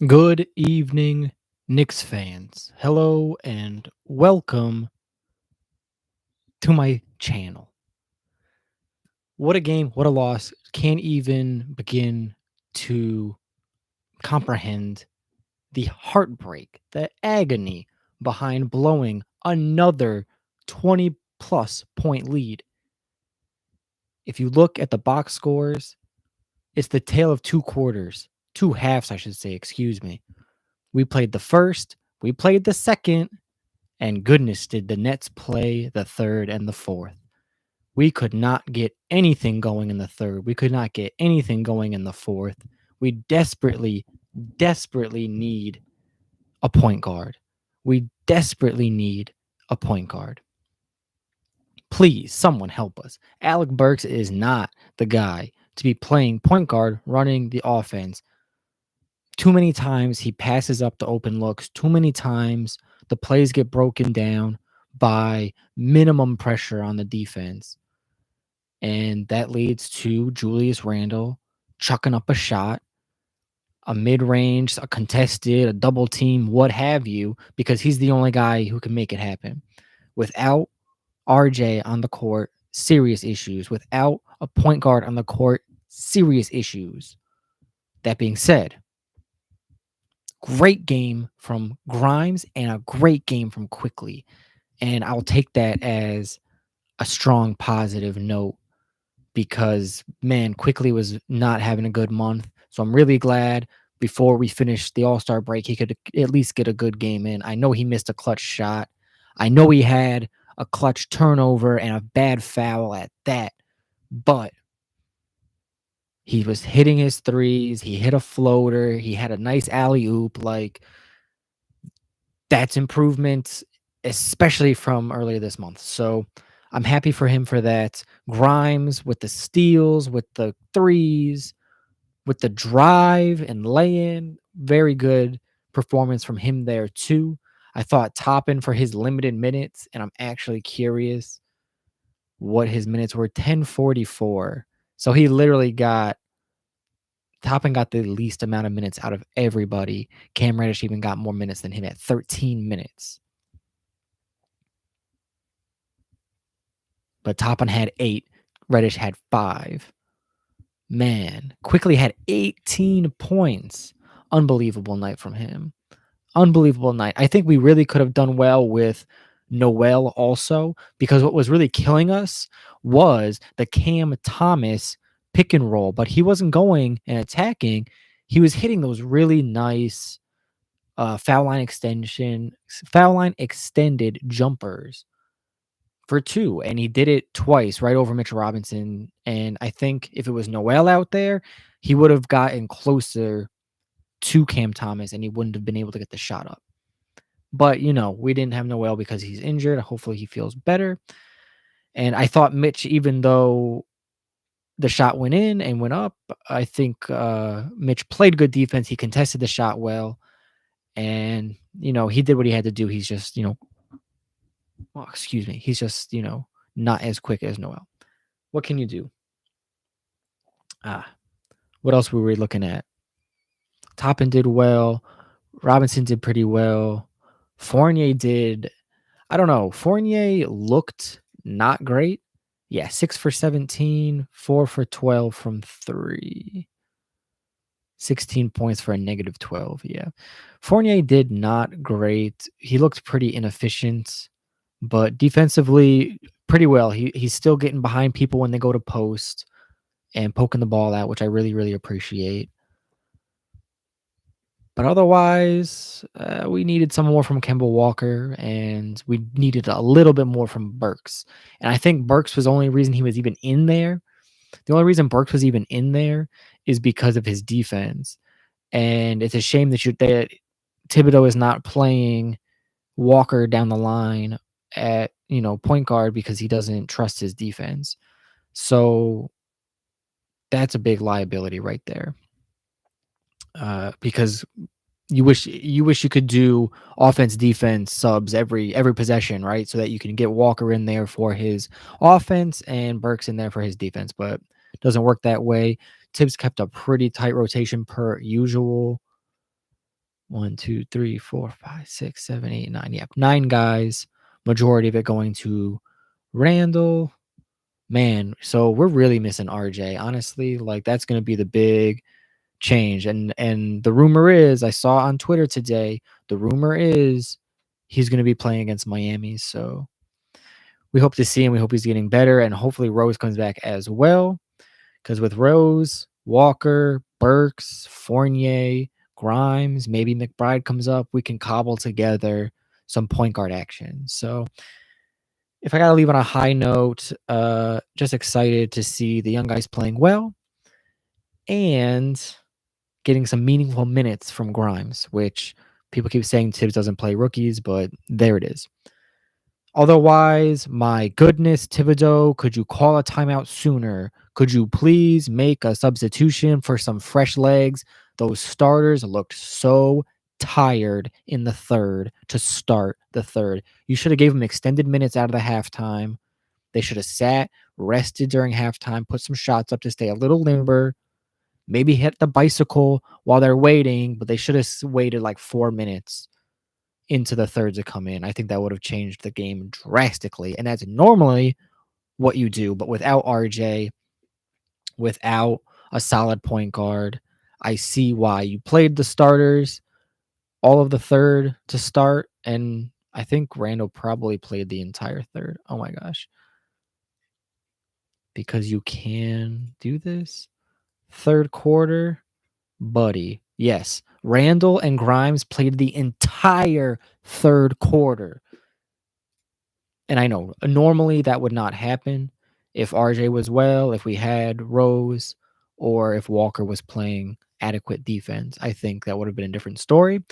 Good evening, Knicks fans. Hello and welcome to my channel. What a game, what a loss. Can't even begin to comprehend the heartbreak, the agony behind blowing another 20 plus point lead. If you look at the box scores, it's the tale of two quarters, two halves, I should say, excuse me. We played the first, we played the second, and goodness, did the Nets play the third and the fourth. We could not get anything going in the third. We could not get anything going in the fourth. We desperately, desperately need a point guard. We desperately need a point guard. Please, someone help us. Alec Burks is not the guy to be playing point guard, running the offense. Too many times he passes up the open looks. Too many times the plays get broken down by minimum pressure on the defense. And that leads to Julius Randle chucking up a shot, a mid range, a contested, a double team, what have you, because he's the only guy who can make it happen. Without RJ on the court, serious issues. Without a point guard on the court, serious issues. That being said, great game from Grimes and a great game from Quickly. And I'll take that as a strong positive note because, man, Quickly was not having a good month. So I'm really glad before we finished the All-Star break, he could at least get a good game in. I know he missed a clutch shot. I know he had a clutch turnover and a bad foul at that, but he was hitting his threes. He hit a floater. He had a nice alley-oop. Like, that's improvement, especially from earlier this month. So I'm happy for him for that. Grimes with the steals, with the threes, with the drive and lay-in. Very good performance from him there too. I thought Toppin for his limited minutes, and I'm actually curious what his minutes were. 10:44. So he literally got Toppin got the least amount of minutes out of everybody. Cam Reddish even got more minutes than him at 13 minutes. But Toppin had 8. Reddish had 5. Man, Quickly had 18 points. Unbelievable night from him. Unbelievable night. I think we really could have done well with Noel also, because what was really killing us was the Cam Thomas pick and roll, but he wasn't going and attacking. He was hitting those really nice foul line extended jumpers for 2, and he did it twice right over Mitchell Robinson. And I think if it was Noel out there, he would have gotten closer to Cam Thomas and he wouldn't have been able to get the shot up. But, we didn't have Noel because he's injured. Hopefully he feels better. And I thought Mitch, even though the shot went in and went up, I think Mitch played good defense. He contested the shot well. And, he did what he had to do. He's just, he's just, not as quick as Noel. What can you do? What else were we looking at? Toppin did well. Robinson did pretty well. Fournier did, I don't know. Fournier looked not great. Yeah, 6 for 17, 4 for 12 from 3. 16 points for a negative 12. Yeah. Fournier did not great. He looked pretty inefficient, but defensively, pretty well. He's still getting behind people when they go to post and poking the ball out, which I really, really appreciate. But otherwise, we needed some more from Kemba Walker, and we needed a little bit more from Burks. And I think Burks was the only reason he was even in there. The only reason Burks was even in there is because of his defense. And it's a shame that Thibodeau is not playing Walker down the line at, point guard because he doesn't trust his defense. So that's a big liability right there. Because you wish you could do offense defense subs every possession, right? So that you can get Walker in there for his offense and Burks in there for his defense, but it doesn't work that way. Tibbs kept a pretty tight rotation per usual. 1, 2, 3, 4, 5, 6, 7, 8, 9. Yep, 9 guys. Majority of it going to Randall. Man, so we're really missing RJ. Honestly, like that's going to be the big change. And the rumor is, I saw on Twitter today, the rumor is he's going to be playing against Miami. So we hope to see him. We hope he's getting better, and hopefully Rose comes back as well. Because with Rose, Walker, Burks, Fournier, Grimes, maybe McBride comes up, we can cobble together some point guard action. So if I got to leave on a high note, just excited to see the young guys playing well and getting some meaningful minutes from Grimes, which people keep saying Tibbs doesn't play rookies, but there it is. Otherwise, my goodness, Thibodeau, could you call a timeout sooner? Could you please make a substitution for some fresh legs? Those starters looked so tired in the third to start the third. You should have gave them extended minutes out of the halftime. They should have sat, rested during halftime, put some shots up to stay a little limber, maybe hit the bicycle while they're waiting, but they should have waited like 4 minutes into the third to come in. I think that would have changed the game drastically. And that's normally what you do. But without RJ, without a solid point guard, I see why you played the starters all of the third to start. And I think Randall probably played the entire third. Oh my gosh. Because you can do this. Third quarter, buddy. Yes. Randall and Grimes played the entire third quarter. And I know normally that would not happen if RJ was well, if we had Rose, or if Walker was playing adequate defense. I think that would have been a different story.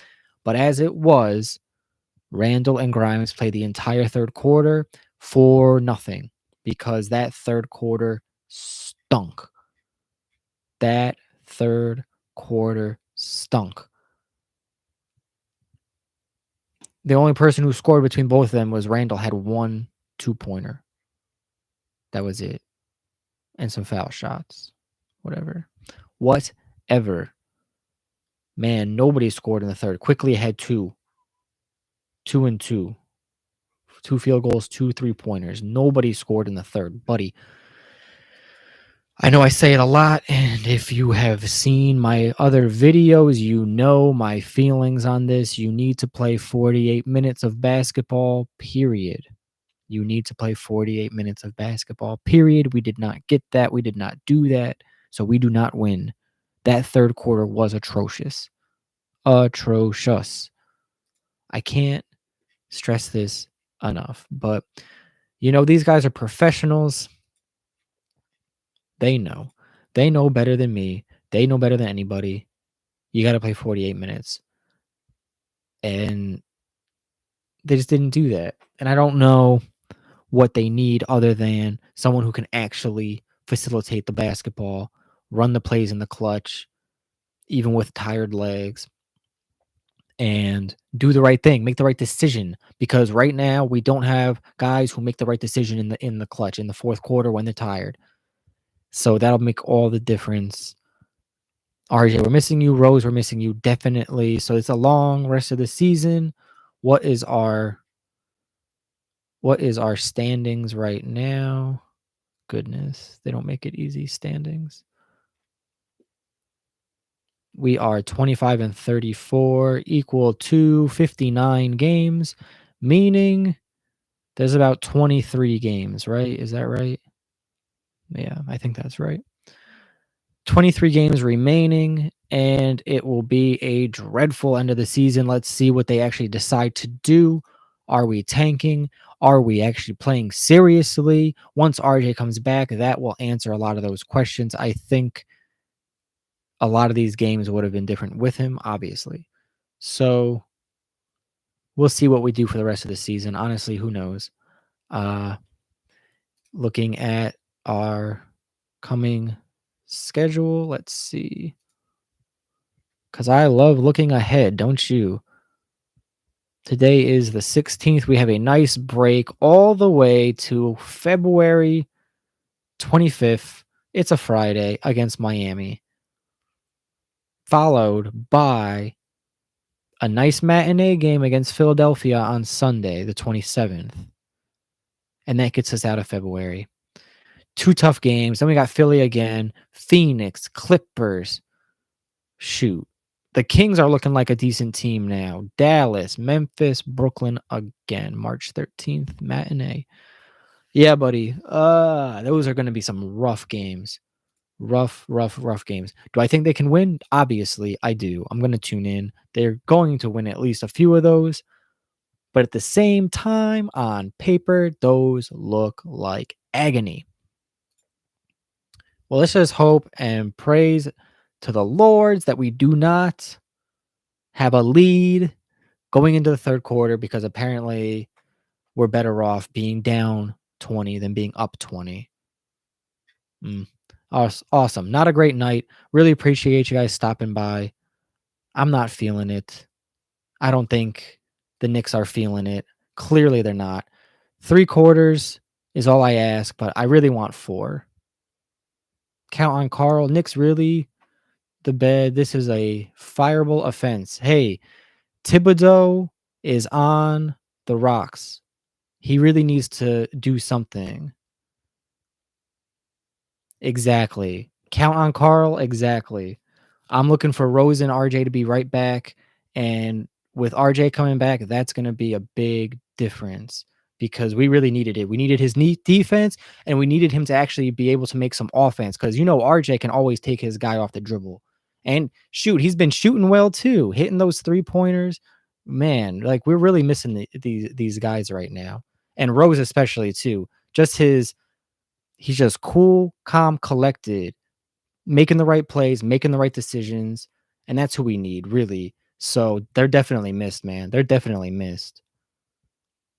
But as it was, Randall and Grimes played the entire third quarter for nothing because that third quarter stunk. That third quarter stunk. The only person who scored between both of them was Randall had 1 2-pointer. That was it. And some foul shots. Whatever. Man, nobody scored in the third. Quickly had 2. 2 and 2. 2 field goals, 2 3-pointers. Nobody scored in the third. Buddy, I know I say it a lot, and if you have seen my other videos, you know my feelings on this. You need to play 48 minutes of basketball, period. You need to play 48 minutes of basketball, period. We did not get that. We did not do that. So we do not win. That third quarter was atrocious. Atrocious. I can't stress this enough. But, these guys are professionals. They know. They know better than me. They know better than anybody. You got to play 48 minutes. And they just didn't do that. And I don't know what they need other than someone who can actually facilitate the basketball, run the plays in the clutch, even with tired legs, and do the right thing, make the right decision. Because right now we don't have guys who make the right decision in the clutch, in the fourth quarter when they're tired. So that'll make all the difference. RJ, we're missing you. Rose, we're missing you definitely. So it's a long rest of the season. What is our standings right now? Goodness, they don't make it easy. Standings. We are 25 and 34, equal to 59 games, meaning there's about 23 games, right? Is that right? Yeah, I think that's right. 23 games remaining, and it will be a dreadful end of the season. Let's see what they actually decide to do. Are we tanking? Are we actually playing seriously? Once RJ comes back, that will answer a lot of those questions. I think a lot of these games would have been different with him, obviously. So we'll see what we do for the rest of the season. Honestly, who knows? Looking at our coming schedule, let's see. Because I love looking ahead, don't you? Today is the 16th. We have a nice break all the way to February 25th. It's a Friday against Miami. Followed by a nice matinee game against Philadelphia on Sunday, the 27th, and that gets us out of February. 2 tough games. Then we got Philly again, Phoenix, Clippers. Shoot. The Kings are looking like a decent team now. Dallas, Memphis, Brooklyn again. March 13th, matinee. Yeah, buddy. Those are going to be some rough games. Rough games. Do I think they can win? Obviously, I do. I'm going to tune in. They're going to win at least a few of those. But at the same time, on paper, those look like agony. Well, let's just hope and praise to the Lords that we do not have a lead going into the third quarter, because apparently we're better off being down 20 than being up 20. Awesome. Not a great night. Really appreciate you guys stopping by. I'm not feeling it. I don't think the Knicks are feeling it. Clearly they're not. 3 quarters is all I ask, but I really want 4. Count on Carl. Knicks really the bed. This is a fireable offense. Hey, Thibodeau is on the rocks. He really needs to do something. Exactly. Count on Carl. Exactly. I'm looking for Rose and RJ to be right back. And with RJ coming back, that's going to be a big difference, because we really needed it. We needed his neat defense, and we needed him to actually be able to make some offense, because RJ can always take his guy off the dribble. And shoot, he's been shooting well too, hitting those 3-pointers. Man, like, we're really missing these guys right now. And Rose especially too. He's just cool, calm, collected, making the right plays, making the right decisions, and that's who we need, really. So they're definitely missed, man. They're definitely missed.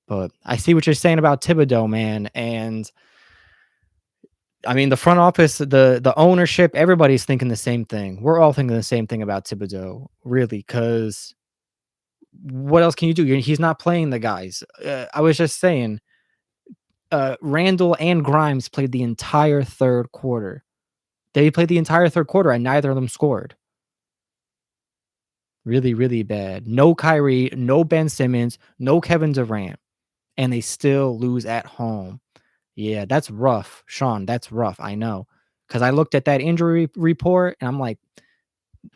But I see what you're saying about Thibodeau, man. And I mean, the front office, the ownership, everybody's thinking the same thing. We're all thinking the same thing about Thibodeau, really, because what else can you do? He's not playing the guys. I was just saying, Randall and Grimes played the entire third quarter. They played the entire third quarter, and neither of them scored. Really, really bad. No Kyrie, no Ben Simmons, no Kevin Durant, and they still lose at home. Yeah, that's rough, Sean. That's rough. I know, because I looked at that injury report and I'm like,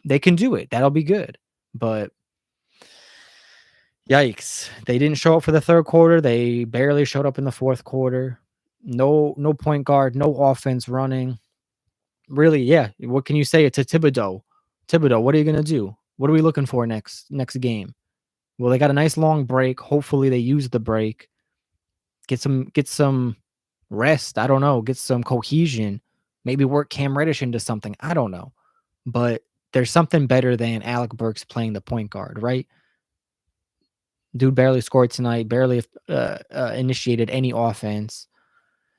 they can do it. That'll be good. But yikes, they didn't show up for the third quarter. They barely showed up in the fourth quarter. No point guard, no offense running. Really, yeah. What can you say to Thibodeau? Thibodeau, what are you gonna do? What are we looking for next game? Well, they got a nice long break. Hopefully they use the break. Get some rest. I don't know. Get some cohesion. Maybe work Cam Reddish into something. I don't know. But there's something better than Alec Burks playing the point guard, right? Dude barely scored tonight, barely initiated any offense.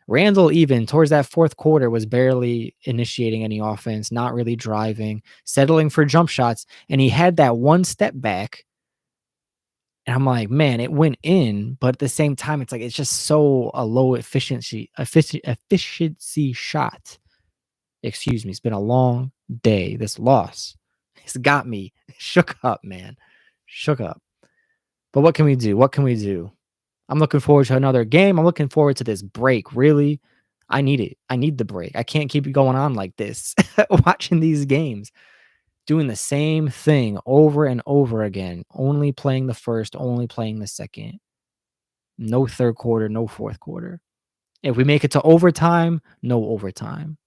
Randall, even towards that fourth quarter, was barely initiating any offense, not really driving, settling for jump shots. And he had that one step back. And I'm like, man, it went in. But at the same time, it's like, it's just so a low efficiency shot. Excuse me. It's been a long day. This loss has got me shook up, man. Shook up. But what can we do? What can we do? I'm looking forward to another game. I'm looking forward to this break. Really, I need it. I need the break. I can't keep going on like this, watching these games, doing the same thing over and over again, only playing the first, only playing the second. No third quarter, no fourth quarter. If we make it to overtime, no overtime.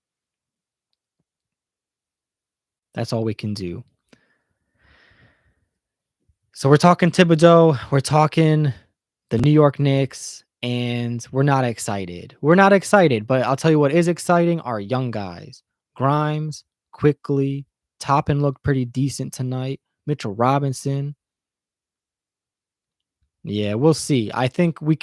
That's all we can do. So we're talking Thibodeau. We're talking the New York Knicks, and we're not excited. We're not excited, but I'll tell you what is exciting: our young guys. Grimes, Quickly, Toppin looked pretty decent tonight. Mitchell Robinson. Yeah, we'll see. I think we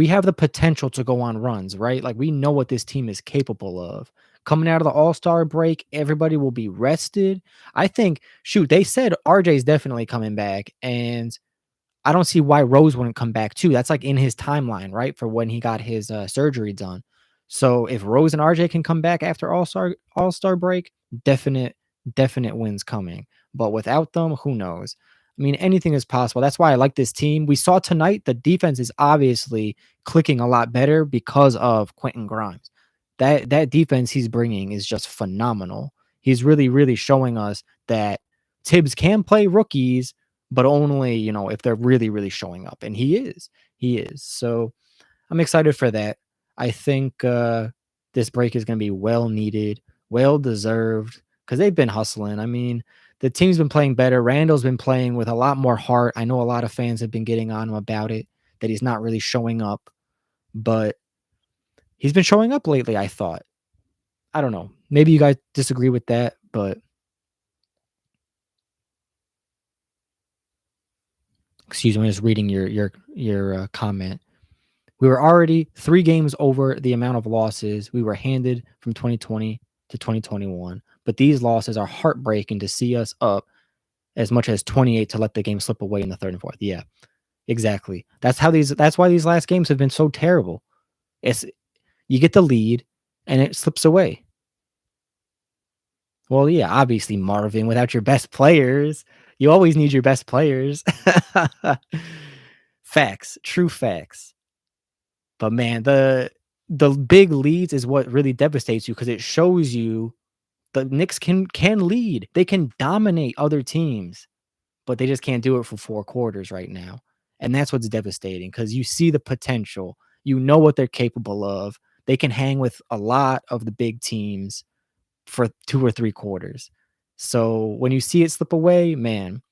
have the potential to go on runs, right? Like, we know what this team is capable of. Coming out of the All-Star break, everybody will be rested. I think, shoot, they said RJ's definitely coming back, and I don't see why Rose wouldn't come back too. That's like in his timeline, right? For when he got his surgery done. So if Rose and RJ can come back after All-Star break, definite wins coming. But without them, who knows? I mean, anything is possible. That's why I like this team. We saw tonight the defense is obviously clicking a lot better because of Quentin Grimes. That defense he's bringing is just phenomenal. He's really, really showing us that Tibbs can play rookies, but only, if they're really, really showing up. And he is. He is. So I'm excited for that. I think this break is going to be well needed, well deserved, because they've been hustling. I mean, the team's been playing better. Randall's been playing with a lot more heart. I know a lot of fans have been getting on him about it, that he's not really showing up, but he's been showing up lately, I thought. I don't know. Maybe you guys disagree with that, but excuse me, I'm just reading your comment. We were already 3 games over the amount of losses we were handed from 2020 to 2021, but these losses are heartbreaking to see us up as much as 28 to let the game slip away in the 3rd and 4th. Yeah, exactly. That's why these last games have been so terrible. It's you get the lead and it slips away. Well, yeah, obviously Marvin, without your best players, you always need your best players. Facts, true facts. But man, the big leads is what really devastates you because it shows you the Knicks can lead. They can dominate other teams, but they just can't do it for 4 quarters right now. And that's what's devastating because you see the potential. You know what they're capable of. They can hang with a lot of the big teams for 2 or 3 quarters. So when you see it slip away, man,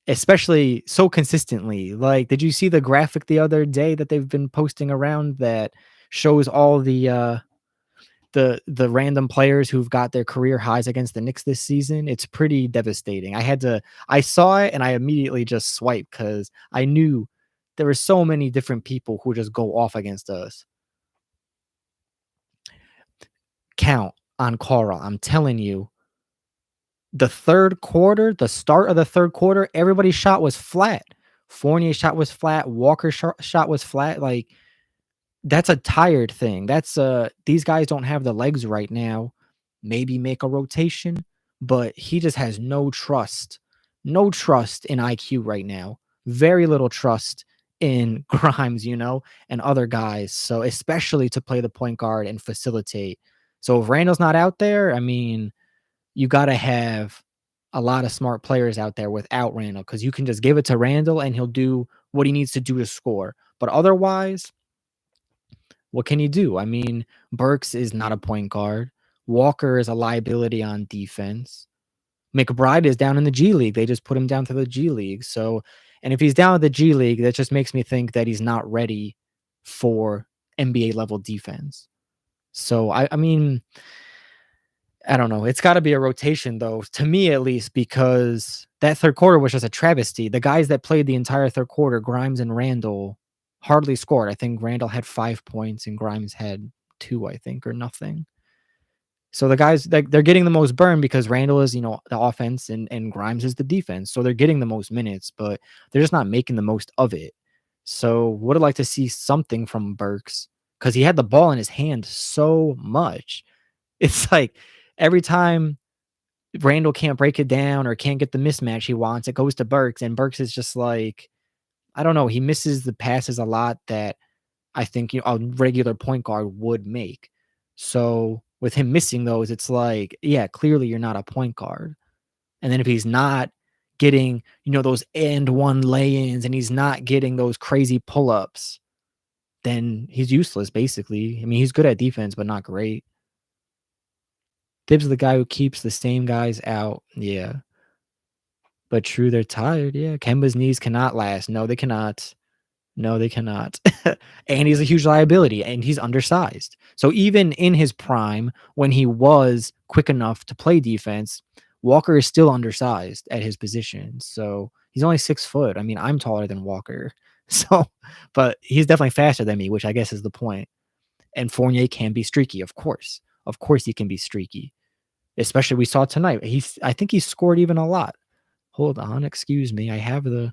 especially so consistently. Like, did you see the graphic the other day that they've been posting around that shows all the random players who've got their career highs against the Knicks this season? It's pretty devastating. I saw it and I immediately just swiped because I knew there were so many different people who just go off against us. Count on Carl. I'm telling you, the 3rd quarter, the start of the 3rd quarter, everybody's shot was flat. Fournier's shot was flat. Walker's shot was flat. Like, that's a tired thing. That's these guys don't have the legs right now. Maybe make a rotation, but he just has no trust. No trust in IQ right now. Very little trust in Grimes, and other guys. So especially to play the point guard and facilitate. So if Randall's not out there, I mean, you got to have a lot of smart players out there without Randall because you can just give it to Randall and he'll do what he needs to do to score. But otherwise, what can you do? I mean, Burks is not a point guard. Walker is a liability on defense. McBride is down in the G League. They just put him down to the G League. So, and if he's down at the G League, that just makes me think that he's not ready for NBA level defense. So, I mean, I don't know. It's got to be a rotation, though, to me at least, because that 3rd quarter was just a travesty. The guys that played the entire 3rd quarter, Grimes and Randall, hardly scored. I think Randall had 5 points and Grimes had 2, I think, or nothing. So the guys, they're getting the most burn because Randall is, the offense and Grimes is the defense. So they're getting the most minutes, but they're just not making the most of it. So would have liked to see something from Burks because he had the ball in his hand so much. It's like every time Randall can't break it down or can't get the mismatch he wants, it goes to Burks, and Burks is just like, I don't know, he misses the passes a lot that I think a regular point guard would make. So with him missing those, it's like, yeah, clearly you're not a point guard. And then if he's not getting, those and one lay-ins and he's not getting those crazy pull-ups, then he's useless, basically. I mean, he's good at defense, but not great. Tibbs is the guy who keeps the same guys out. Yeah. But true, they're tired. Yeah. Kemba's knees cannot last. No, they cannot. No, they cannot. And he's a huge liability and he's undersized. So even in his prime, when he was quick enough to play defense, Walker is still undersized at his position. So he's only 6 foot. I mean, I'm taller than Walker. So, but he's definitely faster than me, which I guess is the point. And Fournier can be streaky, of course. Of course he can be streaky. Especially we saw tonight. I think he scored even a lot. Hold on, excuse me. I have the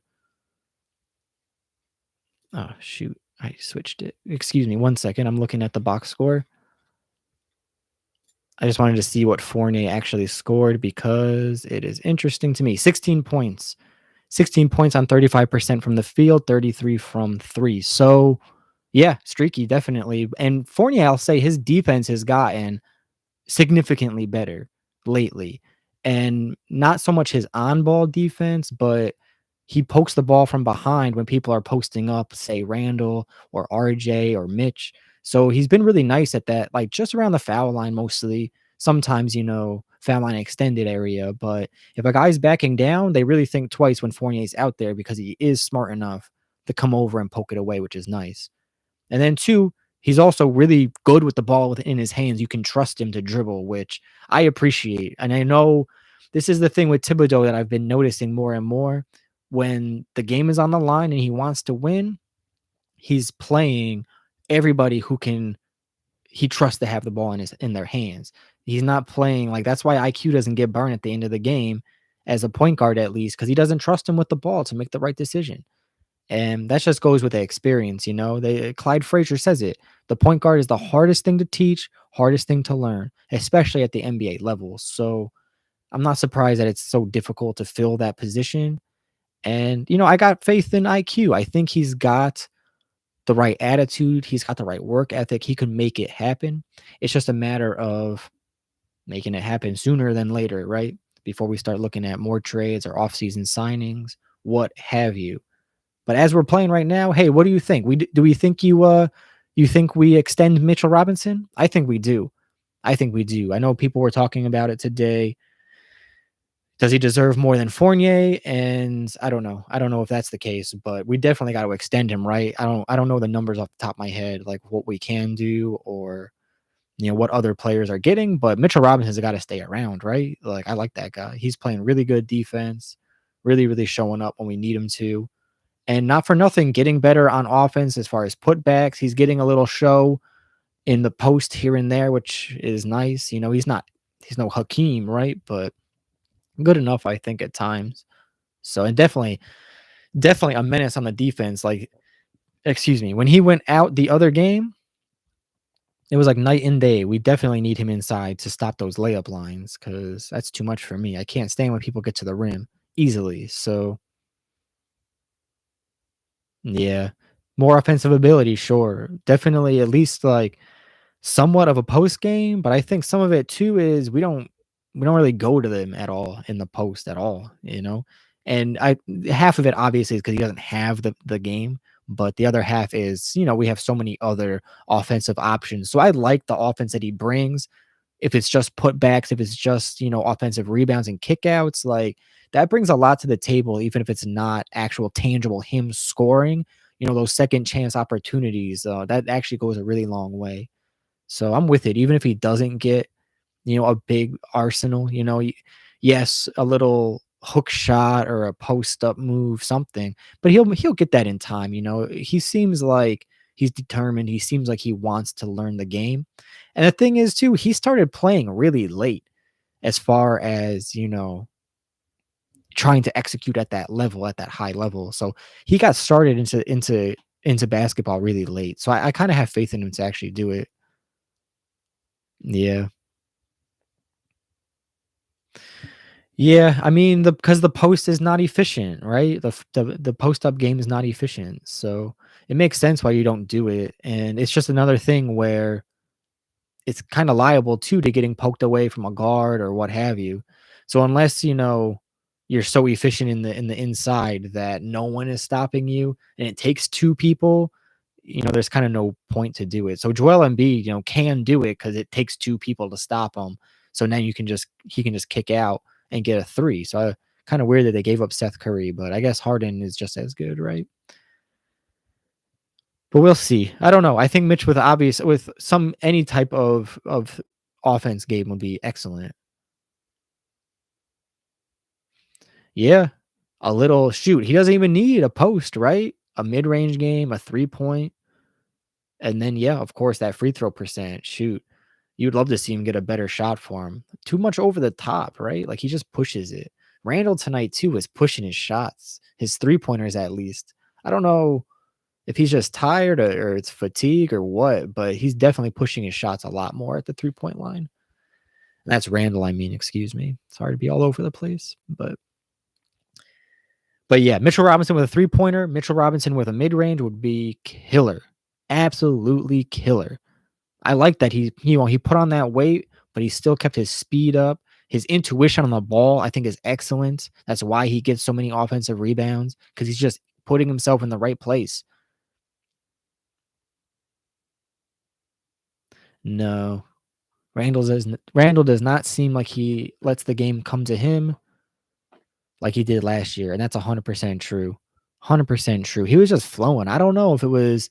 Oh, shoot. I switched it. Excuse me 1 second. I'm looking at the box score. I just wanted to see what Fournier actually scored because it is interesting to me. 16 points, 16 points on 35% from the field, 33 from 3. So, yeah, streaky, definitely. And Fournier, I'll say his defense has gotten significantly better lately. And not so much his on-ball defense, but he pokes the ball from behind when people are posting up, say Randall or RJ or Mitch. So he's been really nice at that, like just around the foul line mostly. Sometimes, foul line extended area. But if a guy's backing down, they really think twice when Fournier's out there because he is smart enough to come over and poke it away, which is nice. And then two, he's also really good with the ball within his hands. You can trust him to dribble, which I appreciate. And I know this is the thing with Thibodeau that I've been noticing more and more. When the game is on the line and he wants to win, he's playing everybody he trusts to have the ball in their hands. He's not playing like that's why IQ doesn't get burned at the end of the game as a point guard at least because he doesn't trust him with the ball to make the right decision. And that just goes with the experience, Clyde Frazier says it. The point guard is the hardest thing to teach, hardest thing to learn, especially at the NBA level. So I'm not surprised that it's so difficult to fill that position. And, I got faith in IQ. I think he's got the right attitude. He's got the right work ethic. He can make it happen. It's just a matter of making it happen sooner than later, right? Before we start looking at more trades or offseason signings, what have you. But as we're playing right now, hey, what do you think? Do we think you think we extend Mitchell Robinson? I think we do. I think we do. I know people were talking about it today. Does he deserve more than Fournier? And I don't know. I don't know if that's the case, but we definitely got to extend him, right? I don't know the numbers off the top of my head, like what we can do or what other players are getting, but Mitchell Robinson's got to stay around, right? Like I like that guy. He's playing really good defense, really, really showing up when we need him to. And not for nothing, getting better on offense as far as putbacks. He's getting a little show in the post here and there, which is nice. He's no Hakeem, right? But good enough, I think, at times. So, and definitely a menace on the defense. Like, excuse me, when he went out the other game, it was like night and day. We definitely need him inside to stop those layup lines because that's too much for me. I can't stand when people get to the rim easily. So, yeah. More offensive ability, sure. Definitely at least like somewhat of a post game, but I think some of it too is we don't really go to them at all in the post at all. And I half of it obviously is because he doesn't have the game, but the other half is, we have so many other offensive options. So I like the offense that he brings. If it's just putbacks, if it's just, offensive rebounds and kickouts, like that brings a lot to the table, even if it's not actual tangible him scoring, those second chance opportunities, that actually goes a really long way. So I'm with it. Even if he doesn't get, a big arsenal, yes, a little hook shot or a post up move, something, but he'll get that in time. He seems like he's determined. He seems like he wants to learn the game. And the thing is too, he started playing really late as far as, trying to execute at that level, at that high level. So he got started into basketball really late. So I kind of have faith in him to actually do it. Yeah. Yeah, I mean, because the post is not efficient, right? The post up game is not efficient, so it makes sense why you don't do it, and it's just another thing where it's kind of liable too to getting poked away from a guard or what have you. So unless you're so efficient in the inside that no one is stopping you, and it takes two people, there's kind of no point to do it. So Joel Embiid, can do it because it takes two people to stop him. So now he can just kick out and get a three. So kind of weird that they gave up Seth Curry, but I guess Harden is just as good, right? But we'll see. I don't know. I think Mitch with some any type of offense game would be excellent. Yeah. A little shoot. He doesn't even need a post, right? A mid-range game, a 3-point, and then yeah, of course that free throw percent. Shoot. You'd love to see him get a better shot for him. Too much over the top, right? Like he just pushes it. Randall tonight too is pushing his shots, his 3-pointers at least. I don't know if he's just tired or it's fatigue or what, but he's definitely pushing his shots a lot more at the 3-point line. And that's Randall, I mean, excuse me. Sorry to be all over the place, but But yeah, Mitchell Robinson with a three-pointer, Mitchell Robinson with a mid-range would be killer. Absolutely killer. I like that he put on that weight, but he still kept his speed up. His intuition on the ball, I think, is excellent. That's why he gets so many offensive rebounds because he's just putting himself in the right place. No, Randall does not seem like he lets the game come to him like he did last year, and that's 100% true. 100% true. He was just flowing. I don't know if it was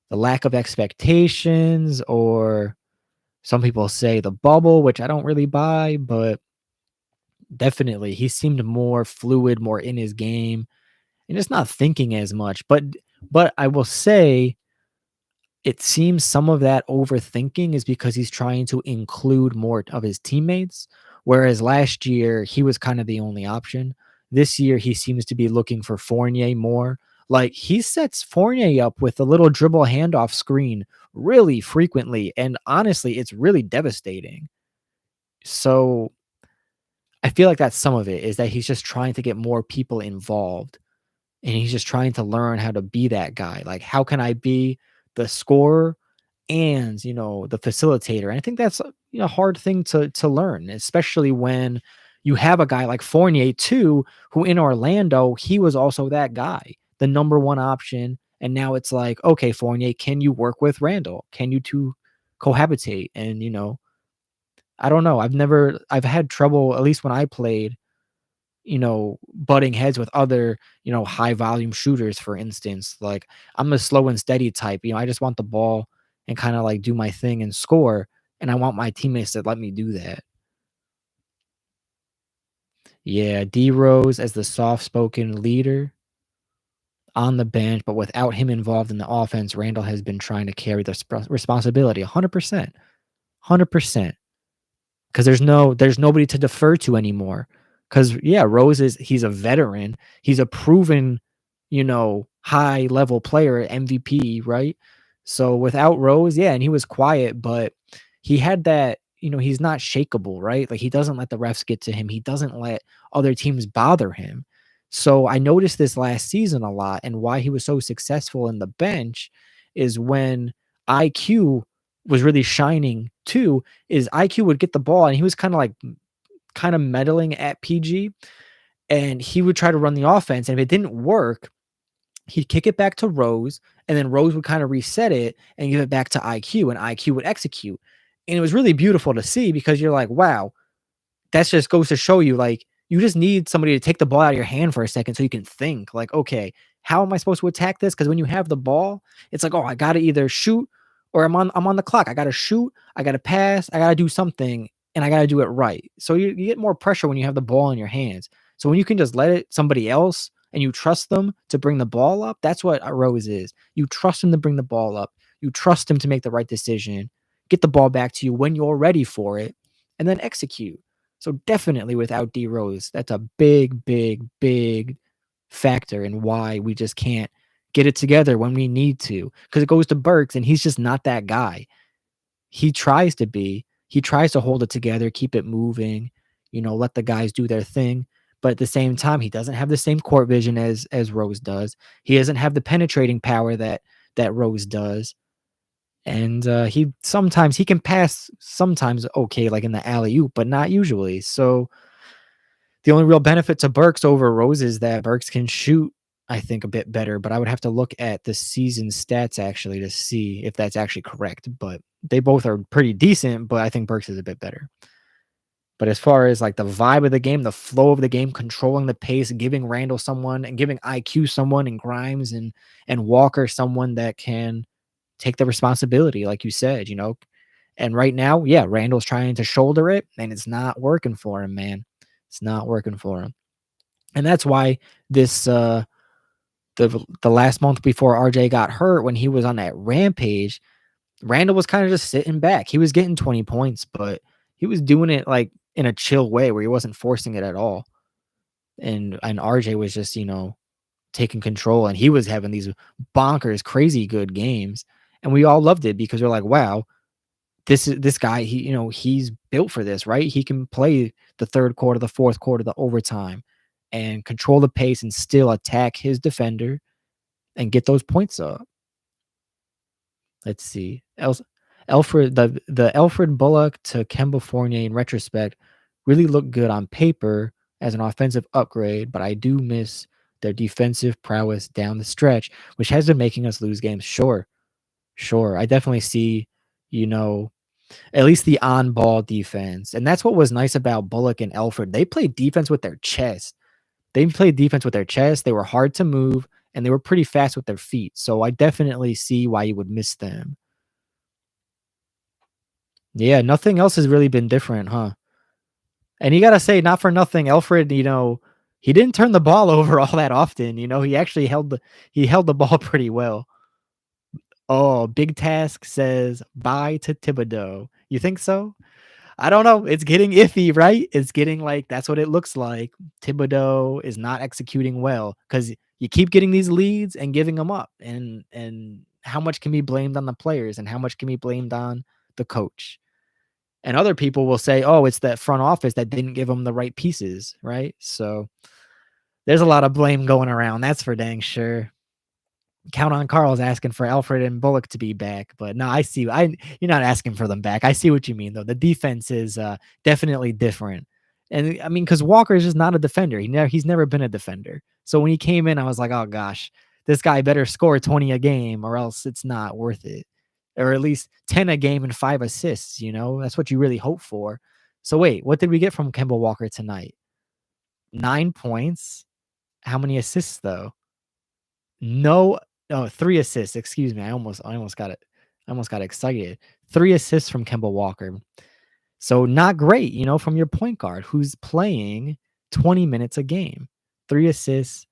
the lack of expectations or some people say the bubble, which I don't really buy, but definitely he seemed more fluid, more in his game, and just not thinking as much. But I will say it seems some of that overthinking is because he's trying to include more of his teammates, whereas last year he was kind of the only option. This year he seems to be looking for Fournier more. Like he sets Fournier up with a little dribble handoff screen really frequently, and honestly, it's really devastating. So I feel like that's some of it is that he's just trying to get more people involved and he's just trying to learn how to be that guy. Like, how can I be the scorer and, the facilitator? And I think that's a hard thing to learn, especially when you have a guy like Fournier too, who in Orlando, he was also that guy, the number one option. And now it's like, okay, Fournier, can you work with Randall? Can you two cohabitate? And, I don't know. I've had trouble, at least when I played, butting heads with other, high volume shooters, for instance. Like I'm a slow and steady type. I just want the ball and kind of like do my thing and score. And I want my teammates to let me do that. Yeah, D Rose as the soft spoken leader on the bench, but without him involved in the offense, Randall has been trying to carry the responsibility 100%. 100%. Because there's nobody to defer to anymore. Because yeah, he's a veteran. He's a proven, high level player, MVP, right? So without Rose, yeah, and he was quiet, but he had that, he's not shakable, right? Like he doesn't let the refs get to him. He doesn't let other teams bother him. So I noticed this last season a lot, and why he was so successful in the bench is when IQ was really shining too, is IQ would get the ball and he was kind of meddling at PG, and he would try to run the offense, and if it didn't work, he'd kick it back to Rose, and then Rose would kind of reset it and give it back to IQ, and IQ would execute. And it was really beautiful to see because you're like, wow, that just goes to show you, like, you just need somebody to take the ball out of your hand for a second so you can think, like, okay, how am I supposed to attack this? Because when you have the ball, it's like, oh, I got to either shoot or I'm on the clock. I got to shoot, I got to pass, I got to do something, and I got to do it right. So you get more pressure when you have the ball in your hands. So when you can just let it somebody else and you trust them to bring the ball up, that's what a Rose is. You trust him to bring the ball up. You trust him to make the right decision, get the ball back to you when you're ready for it, and then execute. So definitely without D Rose, that's a big, big, big factor in why we just can't get it together when we need to. Because it goes to Burks, and he's just not that guy. He tries to be. He tries to hold it together, keep it moving, let the guys do their thing. But at the same time, he doesn't have the same court vision as Rose does. He doesn't have the penetrating power that Rose does. And he can pass sometimes okay, like in the alley oop, but not usually. So the only real benefit to Burks over Rose is that Burks can shoot, I think, a bit better. But I would have to look at the season stats actually to see if that's actually correct. But they both are pretty decent, but I think Burks is a bit better. But as far as like the vibe of the game, the flow of the game, controlling the pace, giving Randall someone and giving IQ someone and Grimes and Walker someone that can take the responsibility, like you said, And right now, yeah, Randall's trying to shoulder it, and it's not working for him, man. It's not working for him. And that's why this the last month before RJ got hurt, when he was on that rampage, Randall was kind of just sitting back. He was getting 20 points, but he was doing it like in a chill way where he wasn't forcing it at all. And RJ was just, taking control, and he was having these bonkers, crazy good games. And we all loved it because we're like, wow, this guy, he's built for this, right? He can play the third quarter, the fourth quarter, the overtime. and control the pace and still attack his defender and get those points up. Let's see. Alfred the Alfred Bullock to Kemba Fournier in retrospect really looked good on paper as an offensive upgrade, but I do miss their defensive prowess down the stretch, which has been making us lose games. Sure, sure. I definitely see, you know, at least the on-ball defense. And that's what was nice about Bullock and Alfred. They played defense with their chest. They played defense with their chest. They were hard to move and they were pretty fast with their feet. So I definitely see why you would miss them. Yeah, nothing else has really been different, huh? And you gotta say, not for nothing, Alfred, he didn't turn the ball over all that often. He actually held the ball pretty well. Oh, Big Task says bye to Thibodeau. You think so? I don't know. It's getting iffy, right? It's getting like that's what it looks like. Thibodeau is not executing well because you keep getting these leads and giving them up. And how much can be blamed on the players and how much can be blamed on the coach? And other people will say, "Oh, it's that front office that didn't give them the right pieces," right? So there's a lot of blame going around. That's for dang sure. Count on Carl's asking for Alfred and Bullock to be back, but no, I see. You're not asking for them back. I see what you mean, though. The defense is definitely different, and I mean, because Walker is just not a defender. He's never been a defender. So when he came in, I was like, oh gosh, this guy better score 20 a game, or else it's not worth it, or at least 10 a game and 5 assists. That's what you really hope for. So wait, what did we get from Kemba Walker tonight? 9 points. How many assists though? No, 3 assists, excuse me, I almost got it. I almost got excited. 3 assists from Kemba Walker. So not great, from your point guard who's playing 20 minutes a game. 3 assists,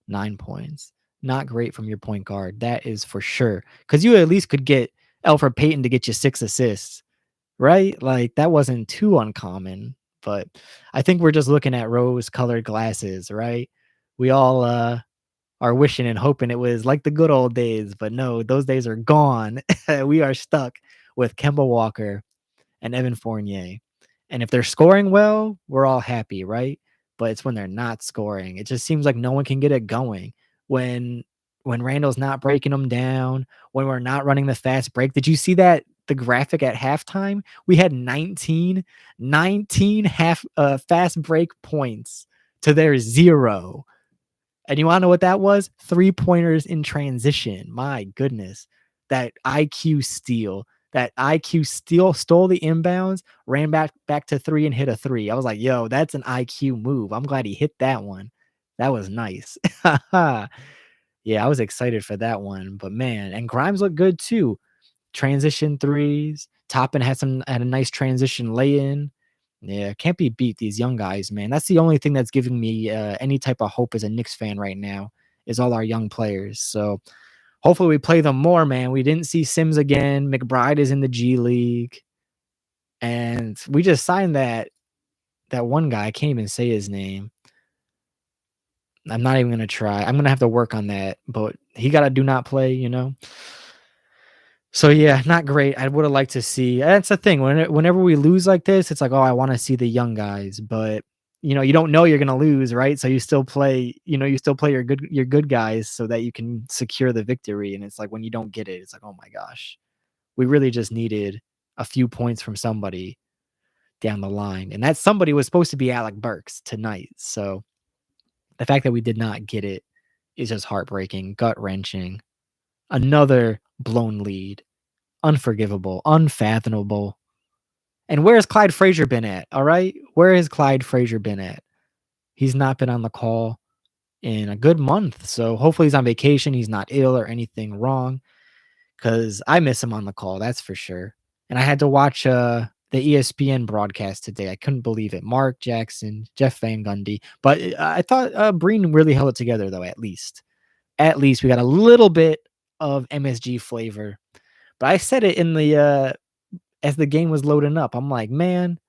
9 points. Not great from your point guard, that is for sure. Because you at least could get Elfrid Payton to get you 6 assists, right? Like, that wasn't too uncommon, but I think we're just looking at rose-colored glasses, right? We all, are wishing and hoping it was like the good old days, but no, those days are gone. We are stuck with Kemba Walker and Evan Fournier. And if they're scoring well, we're all happy, right? But it's when they're not scoring. It just seems like no one can get it going. When Randall's not breaking them down, when we're not running the fast break. Did you see that the graphic at halftime? We had 19 fast break points to their 0. And you want to know what that was? 3-pointers in transition. My goodness. That IQ steal. That IQ steal stole the inbounds, ran back to 3 and hit a 3. I was like, yo, that's an IQ move. I'm glad he hit that one. That was nice. Yeah, I was excited for that one. But man, and Grimes looked good too. Transition threes. Toppin had a nice transition lay-in. Yeah, can't be beat, these young guys, man. That's the only thing that's giving me any type of hope as a Knicks fan right now is all our young players. So hopefully we play them more, man. We didn't see Sims again. McBride is in the G League. And we just signed that one guy. I can't even say his name. I'm not even going to try. I'm going to have to work on that. But he got to do not play, So yeah, not great. I would have liked to see. That's the thing. Whenever we lose like this, it's like, oh, I want to see the young guys, but you don't know you're gonna lose, right? So you still play. You still play your good guys so that you can secure the victory. And it's like when you don't get it, it's like, oh my gosh, we really just needed a few points from somebody down the line, and that somebody was supposed to be Alec Burks tonight. So the fact that we did not get it is just heartbreaking, gut wrenching. Another blown lead. Unforgivable, unfathomable. And where's Clyde Frazier been at? All right. Where has Clyde Frazier been at? He's not been on the call in a good month. So hopefully he's on vacation. He's not ill or anything wrong. Because I miss him on the call. That's for sure. And I had to watch the ESPN broadcast today. I couldn't believe it. Mark Jackson, Jeff Van Gundy. But I thought Breen really held it together, though, at least. At least we got a little bit of MSG flavor. But I said it in the as the game was loading up. I'm like, man,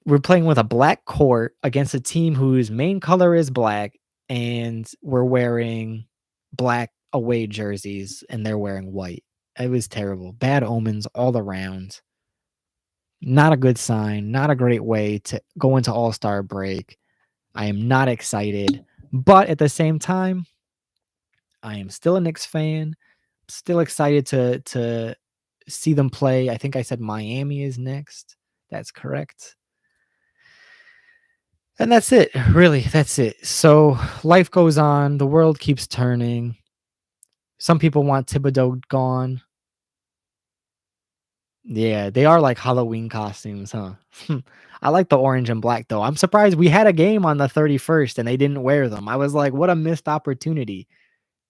we're playing with a black court against a team whose main color is black, and we're wearing black away jerseys, and they're wearing white. It was terrible. Bad omens all around. Not a good sign. Not a great way to go into All-Star break. I am not excited, but at the same time, I am still a Knicks fan. Still excited to see them play. I think I said Miami is next. That's correct. And that's it. Really, that's it. So life goes on. The world keeps turning. Some people want Thibodeau gone. Yeah, they are like Halloween costumes, huh? I like the orange and black though. I'm surprised we had a game on the 31st and they didn't wear them. I was like, what a missed opportunity.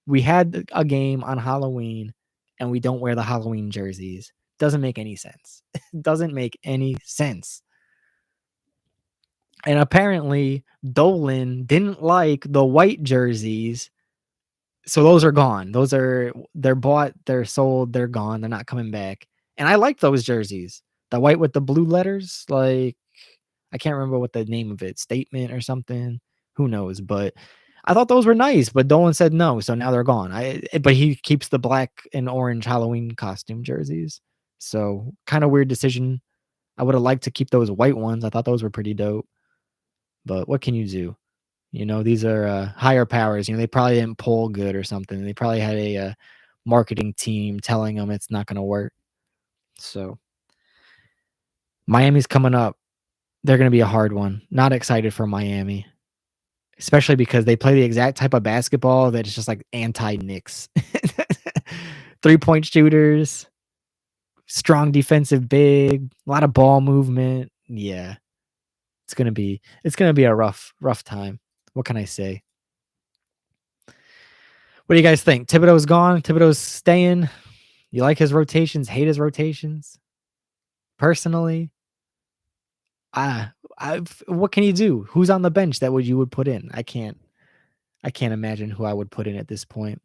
We had a game on Halloween and we don't wear the Halloween jerseys. Doesn't make any sense. Doesn't make any sense. And apparently Dolan didn't like the white jerseys. So those are gone. They're bought, they're sold, they're gone. They're not coming back. And I like those jerseys. The white with the blue letters, like I can't remember what the name of it, statement or something. Who knows? But I thought those were nice, but Dolan said no, so now they're gone. But he keeps the black and orange Halloween costume jerseys. So kind of weird decision. I would have liked to keep those white ones. I thought those were pretty dope. But what can you do? These are higher powers. They probably didn't poll good or something. They probably had a marketing team telling them it's not going to work. So Miami's coming up. They're going to be a hard one. Not excited for Miami, especially because they play the exact type of basketball that is just like anti-Knicks. 3-point shooters, strong defensive big, a lot of ball movement. Yeah. It's gonna be a rough time. What can I say? What do you guys think? Thibodeau's gone. Thibodeau's staying. You like his rotations? Hate his rotations? Personally, I, what can you do? Who's on the bench that you would put in? I can't. I can't imagine who I would put in at this point.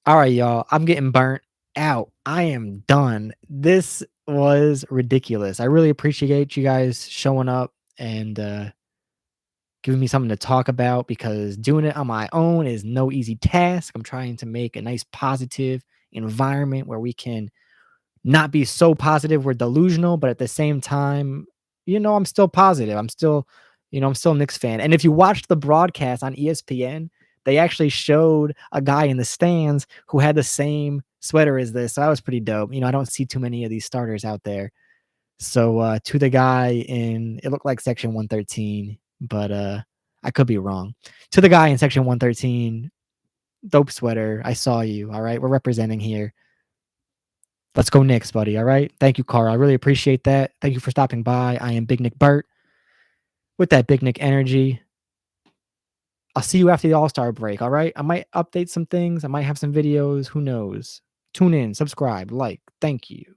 All right, y'all. I'm getting burnt out. I am done. This was ridiculous. I really appreciate you guys showing up and giving me something to talk about because doing it on my own is no easy task. I'm trying to make a nice positive environment where we can not be so positive we're delusional, but at the same time, I'm still positive. I'm still a Knicks fan. And if you watched the broadcast on ESPN, they actually showed a guy in the stands who had the same sweater as this. So that was pretty dope. I don't see too many of these starters out there. So to the guy in it looked like section 113, but I could be wrong. To the guy in section 113, dope sweater. I saw you. All right. We're representing here. Let's go Knicks, buddy. All right. Thank you, Carl. I really appreciate that. Thank you for stopping by. I am Big Nick Burt with that Big Nick energy. I'll see you after the All-Star break. All right. I might update some things. I might have some videos. Who knows? Tune in, subscribe, like. Thank you.